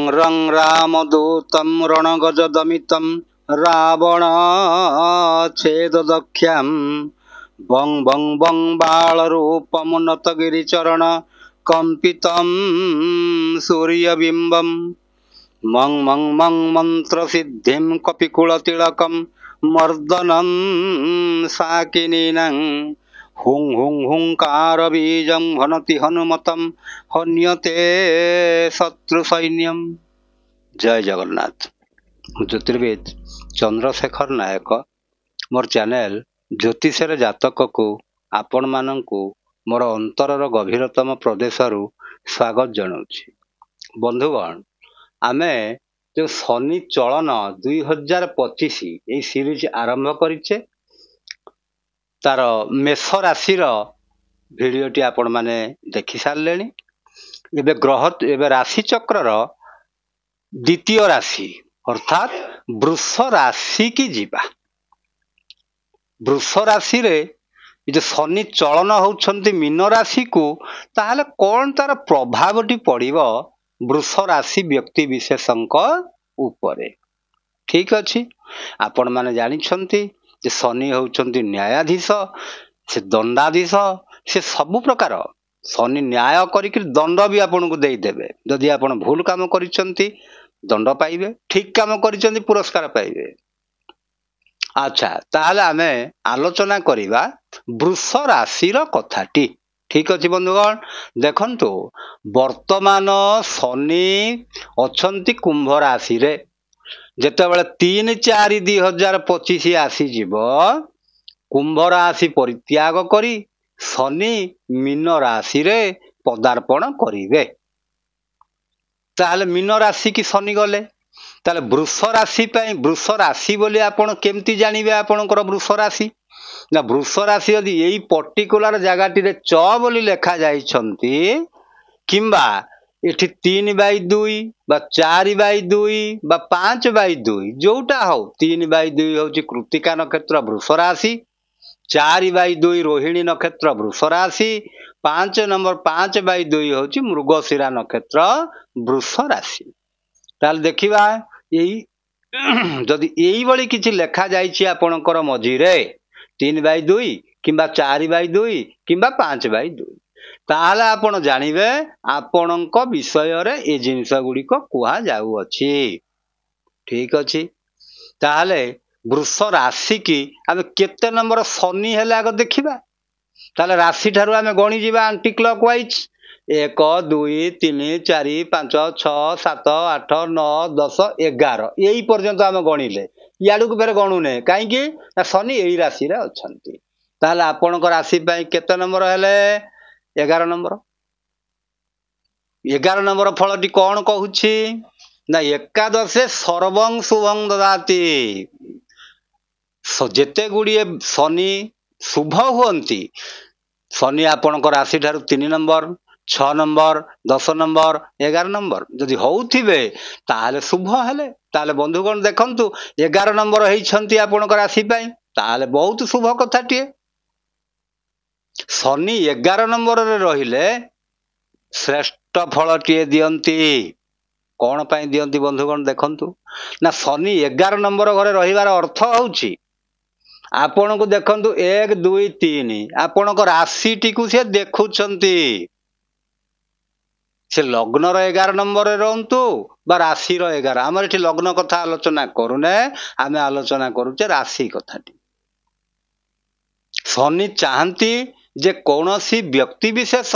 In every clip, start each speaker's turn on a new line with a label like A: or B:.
A: रं रामदूतं रणगजदमितं रावणच्छेददक्ष्यं बं बं बं बालरूपमुन्नतगिरिचरण कम्पितं सूर्यबिम्बं मं मं मं मन्त्रसिद्धिं कपिकुलतिलकं मर्दनं साकिनीनां हुं हुं हुंकारबीजं हनति हनुमतं हन्यते शत्रुसैन्यम। जय जगन्नाथ। ज्योतिर्विद चंद्रशेखर नायक मोर चैनल ज्योतिषर जातक को आपण मानंकु मोर अंतरर गभीरतम प्रदेशरु स्वागत जनाऊछि। बंधुगण आमे जो शनि चलन 2025 ये सीरीज आरंभ करिचे तार मेष राशिर भिडियोटी आपण माने देखि सारलेनी। एबे ग्रह एबे राशि चक्रर द्वितीय राशि अर्थात वृष राशि की जीवा। वृष राशि रे जो शनि चलन होउछंती मीन राशि को ताहले कोन तार प्रभावटी पड़िबो वृष राशि व्यक्ति विशेषंक उपरे। ठीक अछि, आपण माने जानि छंती जे शनि होउछंती न्यायाधीश, से दंडाधीश, से सब प्रकार शनि न्याय करिक दंड भी आपन को दे देबे। जदि आपन भूल काम करिसंती दंड पाइबे, ठीक काम करिसंती पुरस्कार पाइबे। अच्छा, ताहले आमे आलोचना करिबा वृष राशि रो कथाटी। ठीक अछि बंधुगण, देखंतु वर्तमान शनि अछंती कुंभ राशि रे। जेतेबेले 3-4-2025 आसी जीवो कुंभ राशि परित्याग करी शनि मीन राशि रे पदार्पण करिवे। ताहले मीन राशि की शनि गले, ताहले वृष राशि पई वृष राशि बोली आपण केमती जानिबे आपणकर वृष राशि ना। वृष राशि यदि एई पर्टिकुलर जगाटी रे च बोली लेखा जाई छंती किंबा एठी 3/2 बा 4/2 बा 5/2 जोटा हो 3/2 होची कृतिका नक्षत्र वृष राशि, 4/2 रोहिणी नक्षत्र वृष राशि, 5/2 होची मृगशिरा नक्षत्र वृष राशि। ताल देखिबा एई जदि एई बळी किछि लेखा जाईछि आपणकर मझिरे 3/2 किंबा 4/2 किंबा 5/2 ताहले आपण जानिबे आपणक विषय रे ए जिनिस गुडी को कुहा जाउ अछि। ठीक अछि, ताहले वृष राशि की आमे केते नंबर शनि हेले आग देखिबा। ताहले राशि ठारू आमे गणी जिबा एंटी क्लॉकवाइज 1 2 3 4 5 6 7 8 9 10 11 एई पर्यंत आमे गणिले याडू को फेर गणुने काहे कि शनि एई राशि रे अछंती। ताहले आपणक राशि पई केते नंबर हेले 11 नंबर। 11 नंबर फलटी कौन कहूछि ना एकादशे सर्वं शुभं ददाति। जेते गुड़िए शनि शुभ हुअंती शनि आपणक राशि ठारू 3 नंबर 6 नंबर 10 नंबर 11 नंबर जदि होउथिबे ताहले शुभ हेले। ताहले बंधुगण देखंतु 11 नंबर हेइछंती आपणक राशि पई ताहले बहुत शुभ कथाटिए। शनि 11 नंबर रे रहिले श्रेष्ठ फलटिए दियंती। कौन पाई दियंती बंधुगण देखंतु ना शनि 11 नंबर घरे रहिबार अर्थ होउची आपण को देखंतु 1 2 3 आपणक राशि टिकु से देखुचंती। से लग्न रो 11 नंबर रे रहंतु बा राशि रो 11। हमर एठी लग्न कथा आलोचना करूने, आमे आलोचना करूचे राशि कथाटी। शनि चाहंती जे कौनसी व्यक्ति विशेष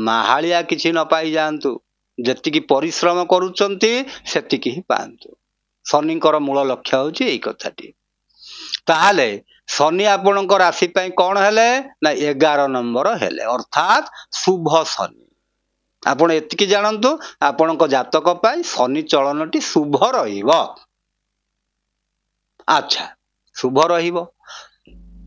A: माहालिया किछि न पाई जांतु, जतिकी परिश्रम करूचंती सेतिकी ही पांतु। शनिकर मूल लक्ष्य होची एई कथाटी। ताहले शनि आपणक राशि पई कोन हेले ना 11 नंबर हेले अर्थात शुभ शनि। आपण एतिकी जानंतु आपणक जातक पई शनि चलनटी शुभ रहिबो। अच्छा, शुभ रहिबो।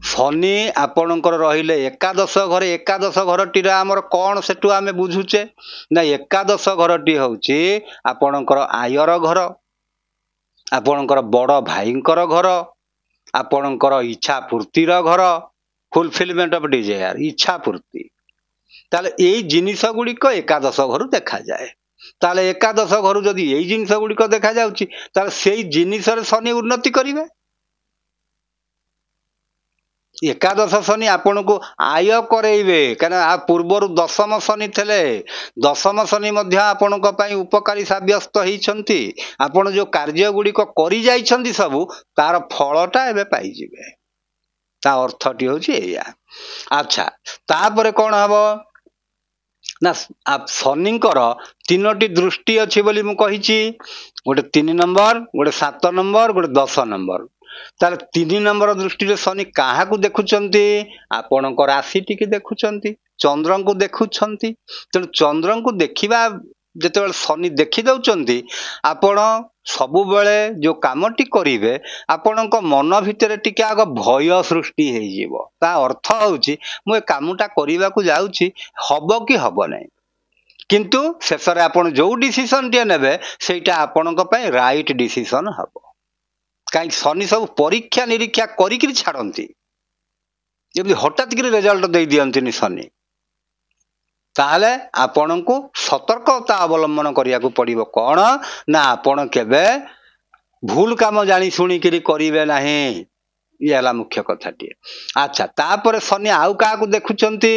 A: शनि आपणकर रहिले एकादश घरे। एकादश घरटी रे हमर कोन सेटु आमे बुझुचे ना एकादश घरटी होउची आपणकर आयर घर, आपणकर बड़ भाईंकर घर, आपणकर इच्छा पूर्तिर घर, फुलफिलमेंट ऑफ डिजायर इच्छा पूर्ति। ताले एई जिनिस गुडी को एकादश घर देखा जाए। ताले एकादश घर जदि यही जिनिस गुड़िक देखा जाउची ताले सेई जिनिसरे शनि उन्नति करिवे। एकादश शनि आपण को आय करेइबे कारण आ पूर्वर दशम शनि थे। दशम शनि मध्य आपण उपकारी सब्यस्त होती। आपण जो कार्य गुड़िक करि जाइछन्ति सबु तार फलटा एबे पाइजिबे। ता अर्थटी होची एया। अच्छा तापरे कौन हबो ना शनिंकर तीनोटी दृष्टि अच्छी बोली मु कहिची। गोटे 3 नंबर, गोटे 7 नंबर, गोटे 10 नंबर। तार 3 नंबर दृष्टि रे शनि काहा को देखुचंती आपणक राशि टिके देखुचंती, चंद्र को देखुचंती। तेणु चंद्र को देखिबा जेतेबेले शनि देखि दउचंती आपण सबु बेले जो कामटी करिवे आपणक मन भितर टिके आग भय सृष्टि हेई जीवो। ता अर्थ होउची मु ए कामटा करिबा को जाउची हबो कि हबो नै, किंतु शेषरे आपण जो डिसीजन टे नेबे सेटा आपणक पय राइट डिसीजन हबो। काई शनि सब परीक्षा निरीक्षा करिकि छाड़ती, जब हठात कि रिजल्ट दे दियंतिनी शनि। ताहले आपण को सतर्कता अवलंबन करिया को पड़िबो कौन ना आपण केबे भूल काम जानी सुनी करी करिवे नाही। ये हला मुख्य कथाटी। अच्छा तापर शनि आउ का को देखुचंती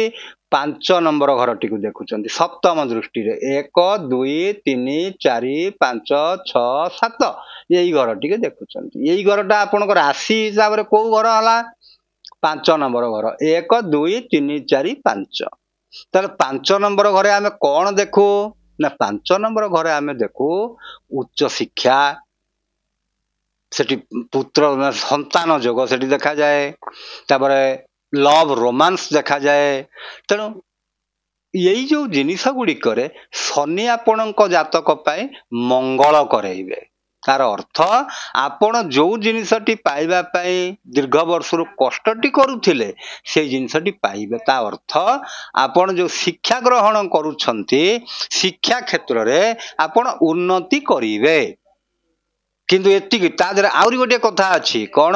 A: 5 नंबर घरटी को देखुचंती सप्तम दृष्टि रे 1 2 3 4 5 6 7 यही घरटी के देखुचंती। यही घरटा आपनकर राशि हिसाब रे को घर हला 5 नंबर घर 1 2 3 4 5। ताले 5 नंबर घरे आमे कौन देखू ना 5 नंबर घरे आमे देखू उच्च शिक्षा, सेठी पुत्र संतान जोग सेठी देखा जाए, तापरे लव रोमांस देखा जाए। तेणु यही जो जिनिस गुड़ी करे शनि आपणक जातक पाई मंगल करेइबे। तार अर्थ आपण जो जिनिसटी पाइबा पाई दीर्घ वर्षरु कष्टटी करुथिले से जिनिसटी पाइबे। ता अर्थ आपण जो शिक्षा ग्रहण करूछंती शिक्षा क्षेत्र रे आपण उन्नति करिवे। किंतु एतिकी ता देहरे आउरी गोटे कथा अछि कोन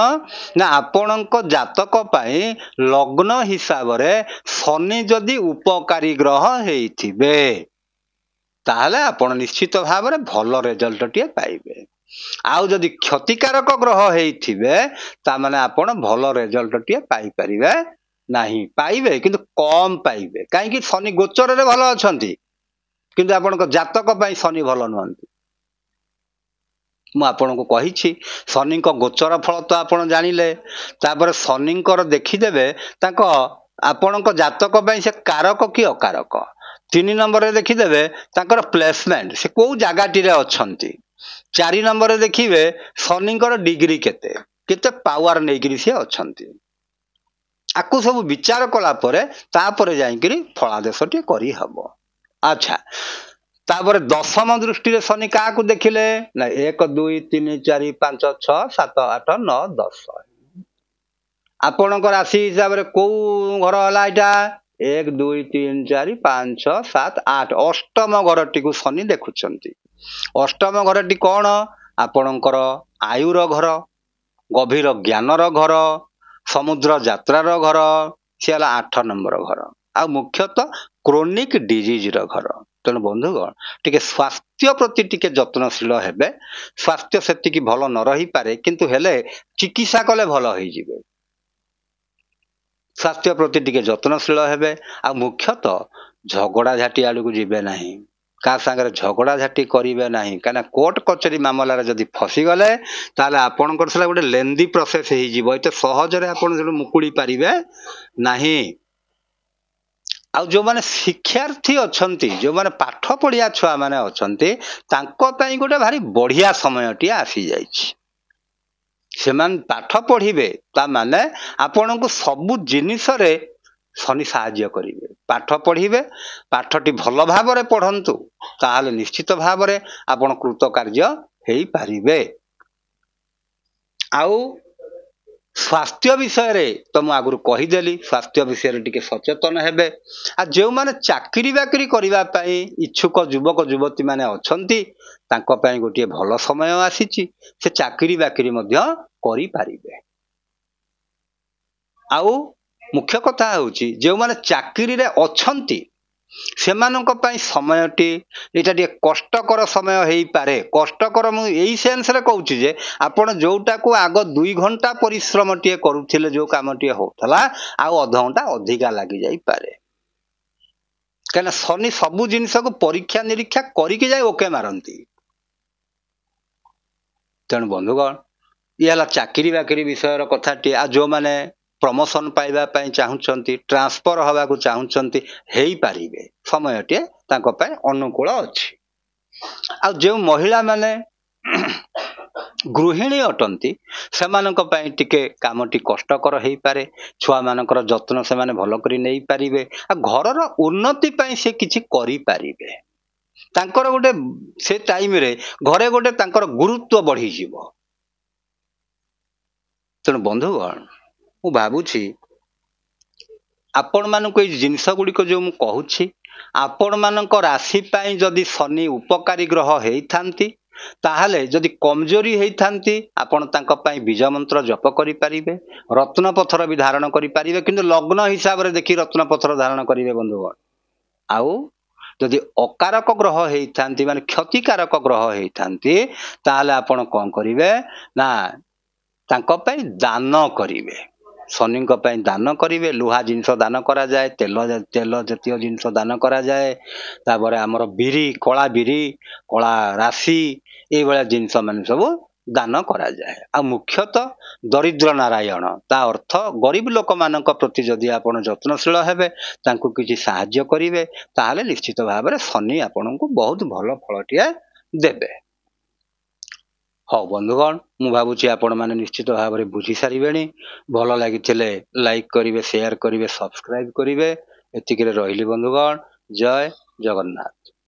A: ना आपणक जातक पाई लग्न हिसाब रे शनि जदि उपकारी ग्रह हेइथिबे ताहले आपण निश्चित भाव रे भल रिजल्ट टिए पाइबे। आउ जदि क्षतिकारक ग्रह हेइथिबे ता माने आपण भल रिजल्ट टिए पाई परिबे नाही। पाइबे किंतु कम पाइबे, काहे कि शनि गोचर रे भल अछंती किंतु आपणक जातक पाई शनि भल नहंती। मु आपनको कहिछि शनिक गोचर फल तो आपण जानिले, तापर शनिकर देखिदेबे ताको आपणक जातक पाई से कारक कि अकारक। 3 नंबर रे देखिदेबे ताकर प्लेसमेंट से को जागाटी रे अछंती। 4 नंबर रे देखिबे शनिकर डिग्री केते केते पावर नेगिरी से अछंती। आकु सब विचार कला परे तापर जाईकरी फलादेशटी करी हबो। अच्छा तापर दशम दृष्टि रे शनि का को देखिले ना 1 2 3 4 5 6 7 8 9 10। आपणक राशि हिसाब रे को घर हला इटा 1 2 3 4 5 6 7 8 अष्टम घरटी को शनि देखुचंती। अष्टम घरटी कौन आपणकर आयुर घर, गभीर ज्ञानर घर, समुद्र यात्रार घर, से 8 नंबर घर। आ मुख्यतः क्रोनिक डिजीज र घर। तेणु बंधुगण टिके स्वास्थ्य प्रति टिके जत्नशील हेबे। स्वास्थ्य सेतिकी भल न रही पारे किंतु हेले चिकित्सा कले भल होई जिवे। स्वास्थ्य प्रति टिके जत्नशील हेबे। आ मुख्यतः झगड़ा झाटी आड़ को जिबे नाही, का संगे झगड़ा झाटी करिवे नाही। काना कोर्ट कचेरी मामला रे जदि फसी गले ताले आपनकर सला गोटे लेंदी प्रोसेस हेई जिवो। एते सहज रे आपन जण मुकुड़ी पारिबे नाही। आ जो माने शिक्षार्थी अछंती, जो माने पाठ पढ़िया छुआ माने अछंती तांको पई गोटे भारी बढ़िया समयटी आसी जाइछि। सेमान पाठ पढ़िबे ता माने आपनको सब जिनिस रे शनि साहाय्य करिवे। पाठ पढ़िबे, पाठटी भल भाव रे पढ़ंतु ताहाले निश्चित भाव रे आपण कृत कार्य हेई पारिबे। आउ स्वास्थ्य विषय रे तो मु आगुरु कहिदेली स्वास्थ्य विषय रे टिके सचेतन हेबे। आ जो माने चाकरी बाकरी करिबा पई इच्छुक युवक युवती माने अछंती तांको पई गोटे भल समय आसीची। से चाकरी बाकरी मध्य करि पारिबे। आउ मुख्य कथा होची जो माने चाकरी रे अछंती ସେମାନଙ୍କ ପାଇଁ ସମୟଟି ଏଇଟା ଟିକେ କଷ୍ଟକର ସମୟ ହେଇପାରେ। କଷ୍ଟକର ମୁଁ ଏଇ ସେନ୍ସରେ କହୁଛି ଯେ ଆପଣ ଯୋଉଟାକୁ ଆଗ 2 ଘଣ୍ଟା ପରିଶ୍ରମଟିଏ କରୁଥିଲେ, ଯୋଉ କାମଟିଏ ହଉଥିଲା, ଆଉ ଅଧଘଣ୍ଟା ଅଧିକା ଲାଗିଯାଇପାରେ। କାହିଁକିନା ଶନି ସବୁ ଜିନିଷକୁ ପରୀକ୍ଷା ନିରୀକ୍ଷା କରିକି ଯାଇ ଓକେ ମାରନ୍ତି। ତେଣୁ ବନ୍ଧୁଗଣ, ଇଏ ହେଲା ଚାକିରି ବାକିରି ବିଷୟର କଥାଟିଏ। ଆଉ ଯୋଉମାନେ ପ୍ରମୋସନ ପାଇବା ପାଇଁ ଚାହୁଁଛନ୍ତି, ଟ୍ରାନ୍ସଫର ହେବାକୁ ଚାହୁଁଛନ୍ତି, ହେଇପାରିବେ। ସମୟଟିଏ ତାଙ୍କ ପାଇଁ ଅନୁକୂଳ ଅଛି। ଆଉ ଯେଉଁ ମହିଳାମାନେ ଗୃହିଣୀ ଅଟନ୍ତି, ସେମାନଙ୍କ ପାଇଁ ଟିକେ କାମଟି କଷ୍ଟକର ହେଇପାରେ। ଛୁଆମାନଙ୍କର ଯତ୍ନ ସେମାନେ ଭଲ କରି ନେଇପାରିବେ। ଆଉ ଘରର ଉନ୍ନତି ପାଇଁ ସେ କିଛି କରିପାରିବେ। ତାଙ୍କର ଗୋଟେ ସେ ଟାଇମରେ ଘରେ ଗୋଟେ ତାଙ୍କର ଗୁରୁତ୍ୱ ବଢିଯିବ। ତେଣୁ ବନ୍ଧୁଗଣ, ମୁଁ ଭାବୁଛି ଆପଣମାନଙ୍କୁ ଏଇ ଜିନିଷ ଗୁଡ଼ିକ ଯେଉଁ ମୁଁ କହୁଛି, ଆପଣମାନଙ୍କ ରାଶି ପାଇଁ ଯଦି ଶନି ଉପକାରୀ ଗ୍ରହ ହେଇଥାନ୍ତି, ତାହେଲେ ଯଦି କମଜୋରି ହେଇଥାନ୍ତି, ଆପଣ ତାଙ୍କ ପାଇଁ ବୀଜ ମନ୍ତ୍ର ଜପ କରିପାରିବେ, ରତ୍ନପଥର ବି ଧାରଣ କରିପାରିବେ। କିନ୍ତୁ ଲଗ୍ନ ହିସାବରେ ଦେଖି ରତ୍ନପଥର ଧାରଣ କରିବେ ବନ୍ଧୁଗଣ। ଆଉ ଯଦି ଅକାରକ ଗ୍ରହ ହେଇଥାନ୍ତି, ମାନେ କ୍ଷତିକାରକ ଗ୍ରହ ହେଇଥାନ୍ତି, ତାହେଲେ ଆପଣ କଣ କରିବେ ନା ତାଙ୍କ ପାଇଁ ଦାନ କରିବେ। ଶନିଙ୍କ ପାଇଁ ଦାନ କରିବେ। ଲୁହା ଜିନିଷ ଦାନ କରାଯାଏ, ତେଲ ଜାତୀୟ ଜିନିଷ ଦାନ କରାଯାଏ। ତାପରେ ଆମର ବିରି, କଳା ରାଶି, ଏଇଭଳିଆ ଜିନିଷ ମାନେ ସବୁ ଦାନ କରାଯାଏ। ଆଉ ମୁଖ୍ୟତଃ ଦରିଦ୍ର ନାରାୟଣ, ତା ଅର୍ଥ ଗରିବ ଲୋକମାନଙ୍କ ପ୍ରତି ଯଦି ଆପଣ ଯତ୍ନଶୀଳ ହେବେ, ତାଙ୍କୁ କିଛି ସାହାଯ୍ୟ କରିବେ, ତାହେଲେ ନିଶ୍ଚିତ ଭାବରେ ଶନି ଆପଣଙ୍କୁ ବହୁତ ଭଲ ଫଳଟିଏ ଦେବେ। ହଉ ବନ୍ଧୁଗଣ, ମୁଁ ଭାବୁଛି ଆପଣମାନେ ନିଶ୍ଚିତ ଭାବରେ ବୁଝି ସାରିବେଣି। ଭଲ ଲାଗିଥିଲେ ଲାଇକ୍ କରିବେ, ସେୟାର କରିବେ, ସବସ୍କ୍ରାଇବ କରିବେ। ଏତିକିରେ ରହିଲି ବନ୍ଧୁଗଣ। ଜୟ ଜଗନ୍ନାଥ।